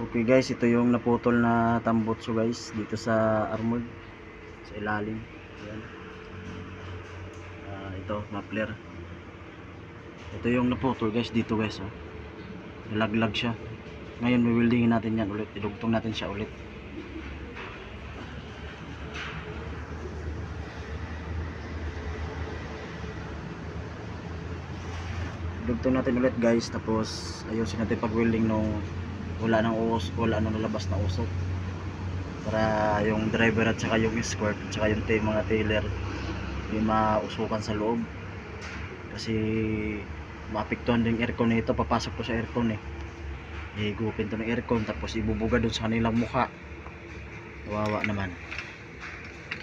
Okay guys, ito yung naputol na tambutso guys dito sa armored sa ilalim. Ayan. Ito muffler. Ito yung naputol guys dito guys, oh. Nalaglag siya. Ngayon wewildingin natin yan ulit, idugtong natin siya ulit. Idugtong natin ulit guys, tapos ayusin natin pag welding nung wala nang nalabas na usok, para yung driver at saka yung squirt at saka yung mga tailor yung mausukan sa loob, kasi maapektuhan din yung aircon nito. Papasok ko sa aircon igupin to ng aircon tapos ibubuga doon sa kanilang mukha, kawawa naman.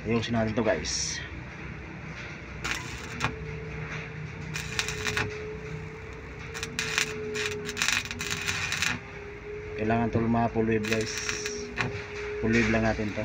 Ayusin natin to guys. Kailangan to full wave guys, full wave lang natin to.